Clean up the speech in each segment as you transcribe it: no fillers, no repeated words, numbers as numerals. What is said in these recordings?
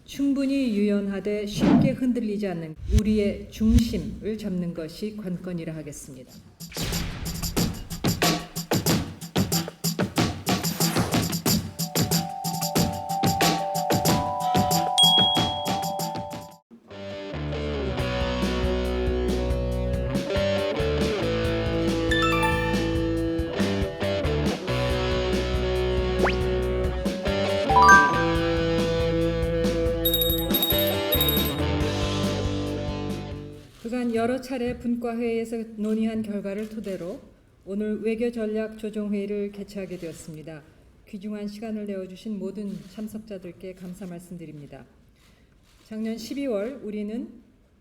충분히 유연하되 쉽게 흔들리지 않는 우리의 중심을 잡는 것이 관건이라 하겠습니다. 그간 여러 차례 분과회의에서 논의한 결과를 토대로 오늘 외교전략조정회의를 개최하게 되었습니다. 귀중한 시간을 내어주신 모든 참석자들께 감사 말씀드립니다. 작년 12월 우리는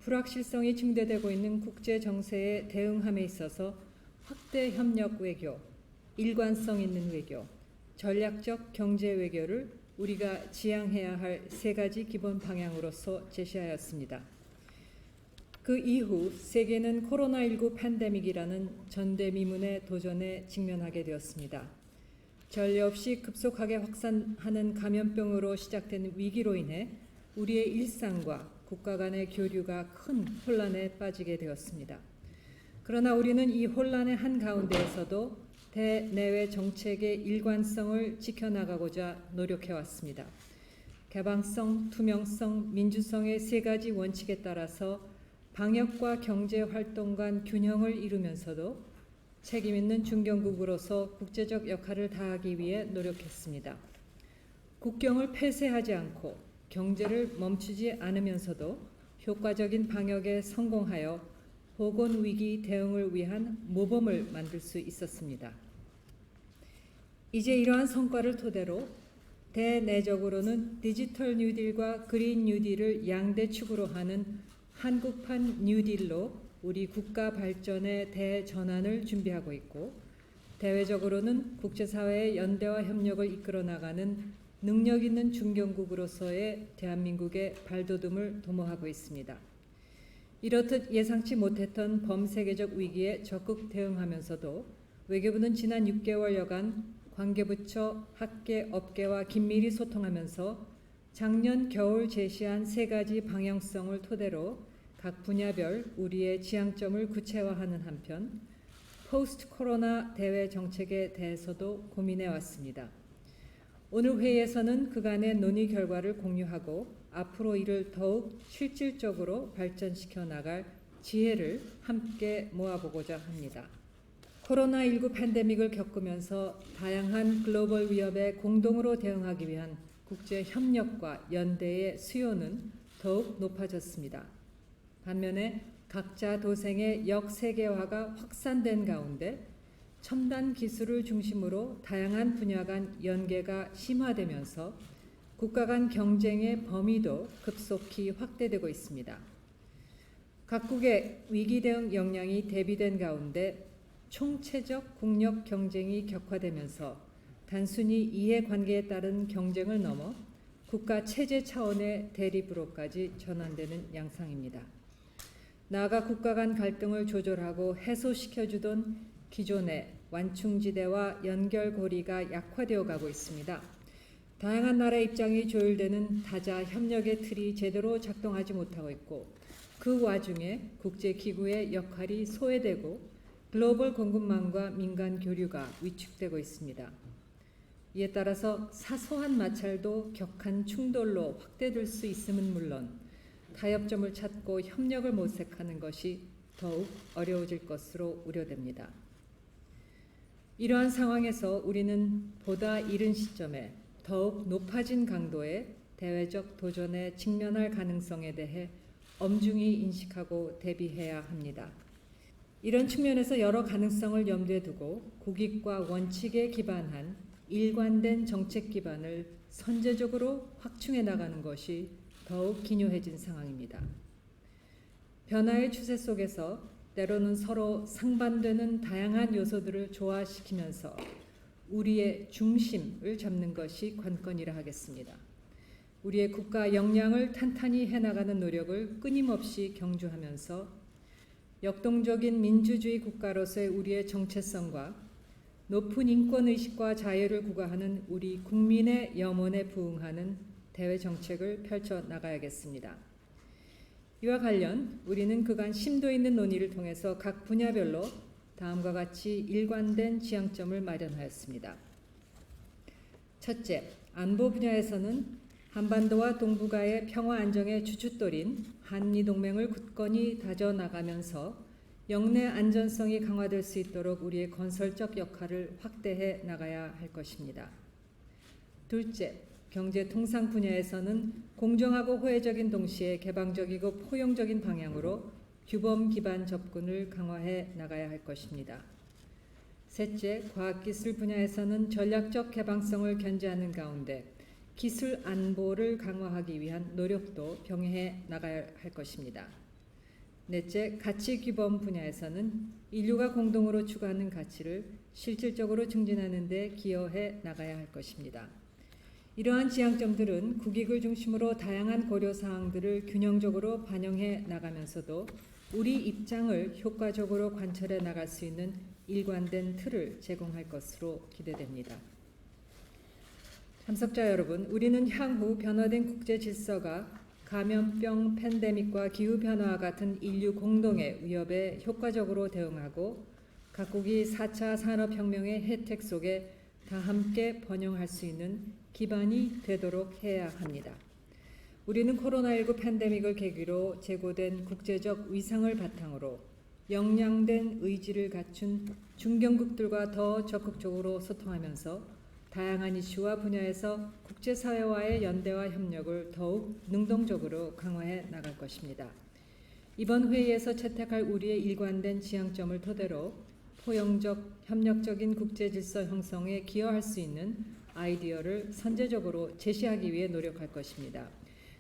불확실성이 증대되고 있는 국제 정세에 대응함에 있어서 확대 협력 외교, 일관성 있는 외교, 전략적 경제 외교를 우리가 지향해야 할 세 가지 기본 방향으로서 제시하였습니다. 그 이후 세계는 코로나19 팬데믹이라는 전대미문의 도전에 직면하게 되었습니다. 전례 없이 급속하게 확산하는 감염병으로 시작된 위기로 인해 우리의 일상과 국가 간의 교류가 큰 혼란에 빠지게 되었습니다. 그러나 우리는 이 혼란의 한가운데에서도 대내외 정책의 일관성을 지켜나가고자 노력해왔습니다. 개방성, 투명성, 민주성의 세 가지 원칙에 따라서 방역과 경제 활동 간 균형을 이루면서도 책임 있는 중견국으로서 국제적 역할을 다하기 위해 노력했습니다. 국경을 폐쇄하지 않고 경제를 멈추지 않으면서도 효과적인 방역에 성공하여 보건위기 대응을 위한 모범을 만들 수 있었습니다. 이제 이러한 성과를 토대로 대내적으로는 디지털 뉴딜과 그린 뉴딜을 양대축으로 하는 한국판 뉴딜로 우리 국가 발전의 대전환을 준비하고 있고, 대외적으로는 국제사회의 연대와 협력을 이끌어 나가는 능력 있는 중견국으로서의 대한민국의 발돋움을 도모하고 있습니다. 이렇듯 예상치 못했던 범세계적 위기에 적극 대응하면서도 외교부는 지난 6개월여간 관계부처, 학계, 업계와 긴밀히 소통하면서 작년 겨울 제시한 세 가지 방향성을 토대로 각 분야별 우리의 지향점을 구체화하는 한편 포스트 코로나 대외 정책에 대해서도 고민해 왔습니다. 오늘 회의에서는 그간의 논의 결과를 공유하고 앞으로 이를 더욱 실질적으로 발전시켜 나갈 지혜를 함께 모아보고자 합니다. 코로나19 팬데믹을 겪으면서 다양한 글로벌 위협에 공동으로 대응하기 위한 국제 협력과 연대의 수요는 더욱 높아졌습니다. 반면에 각자 도생의 역세계화가 확산된 가운데 첨단 기술을 중심으로 다양한 분야 간 연계가 심화되면서 국가 간 경쟁의 범위도 급속히 확대되고 있습니다. 각국의 위기 대응 역량이 대비된 가운데 총체적 국력 경쟁이 격화되면서 단순히 이해관계에 따른 경쟁을 넘어 국가 체제 차원의 대립으로까지 전환되는 양상입니다. 나아가 국가 간 갈등을 조절하고 해소시켜주던 기존의 완충지대와 연결고리가 약화되어 가고 있습니다. 다양한 나라의 입장이 조율되는 다자 협력의 틀이 제대로 작동하지 못하고 있고, 그 와중에 국제기구의 역할이 소외되고 글로벌 공급망과 민간 교류가 위축되고 있습니다. 이에 따라서 사소한 마찰도 격한 충돌로 확대될 수 있음은 물론 타협점을 찾고 협력을 모색하는 것이 더욱 어려워질 것으로 우려됩니다. 이러한 상황에서 우리는 보다 이른 시점에 더욱 높아진 강도의 대외적 도전에 직면할 가능성에 대해 엄중히 인식하고 대비해야 합니다. 이런 측면에서 여러 가능성을 염두에 두고 국익과 원칙에 기반한 일관된 정책 기반을 선제적으로 확충해 나가는 것이 더욱 기묘해진 상황입니다. 변화의 추세 속에서 때로는 서로 상반되는 다양한 요소들을 조화시키면서 우리의 중심을 잡는 것이 관건이라 하겠습니다. 우리의 국가 역량을 탄탄히 해나가는 노력을 끊임없이 경주하면서 역동적인 민주주의 국가로서의 우리의 정체성과 높은 인권의식과 자유를 구가하는 우리 국민의 염원에 부응하는 대외 정책을 펼쳐 나가야겠습니다. 이와 관련 우리는 그간 심도 있는 논의를 통해서 각 분야별로 다음과 같이 일관된 지향점을 마련하였습니다. 첫째, 안보 분야에서는 한반도와 동북아의 평화 안정의 주춧돌인 한미동맹을 굳건히 다져나가면서 영내 안전성이 강화될 수 있도록 우리의 건설적 역할을 확대해 나가야 할 것입니다. 둘째, 경제 통상 분야에서는 공정하고 호혜적인 동시에 개방적이고 포용적인 방향으로 규범 기반 접근을 강화해 나가야 할 것입니다. 셋째, 과학기술 분야에서는 전략적 개방성을 견지하는 가운데 기술 안보를 강화하기 위한 노력도 병행해 나가야 할 것입니다. 넷째, 가치 규범 분야에서는 인류가 공동으로 추구하는 가치를 실질적으로 증진하는 데 기여해 나가야 할 것입니다. 이러한 지향점들은 국익을 중심으로 다양한 고려사항들을 균형적으로 반영해 나가면서도 우리 입장을 효과적으로 관철해 나갈 수 있는 일관된 틀을 제공할 것으로 기대됩니다. 참석자 여러분, 우리는 향후 변화된 국제 질서가 감염병 팬데믹과 기후변화와 같은 인류 공동의 위협에 효과적으로 대응하고 각국이 4차 산업혁명의 혜택 속에 다 함께 번영할 수 있는 기반이 되도록 해야 합니다. 우리는 코로나19 팬데믹을 계기로 제고된 국제적 위상을 바탕으로 역량된 의지를 갖춘 중견국들과 더 적극적으로 소통하면서 다양한 이슈와 분야에서 국제사회와의 연대와 협력을 더욱 능동적으로 강화해 나갈 것입니다. 이번 회의에서 채택할 우리의 일관된 지향점을 토대로 포용적, 협력적인 국제질서 형성에 기여할 수 있는 아이디어를 선제적으로 제시하기 위해 노력할 것입니다.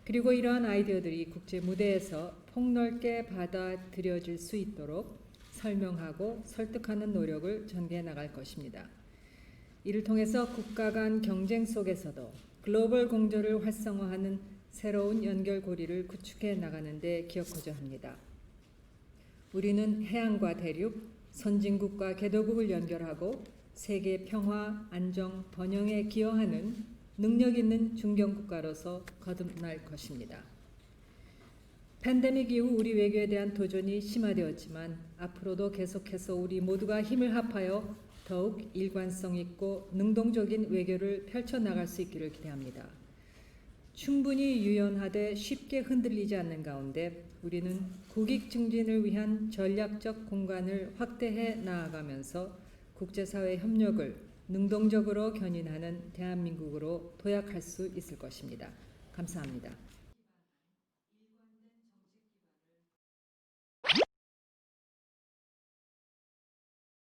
그리고 이러한 아이디어들이 국제 무대에서 폭넓게 받아들여질 수 있도록 설명하고 설득하는 노력을 전개해 나갈 것입니다. 이를 통해서 국가 간 경쟁 속에서도 글로벌 공조를 활성화하는 새로운 연결고리를 구축해 나가는 데 기여하고자 합니다. 우리는 해양과 대륙, 선진국과 개도국을 연결하고 세계 평화, 안정, 번영에 기여하는 능력 있는 중견국가로서 거듭날 것입니다. 팬데믹 이후 우리 외교에 대한 도전이 심화되었지만 앞으로도 계속해서 우리 모두가 힘을 합하여 더욱 일관성 있고 능동적인 외교를 펼쳐나갈 수 있기를 기대합니다. 충분히 유연하되 쉽게 흔들리지 않는 가운데 우리는 국익 증진을 위한 전략적 공간을 확대해 나아가면서 국제사회 협력을 능동적으로 견인하는 대한민국으로 도약할 수 있을 것입니다. 감사합니다.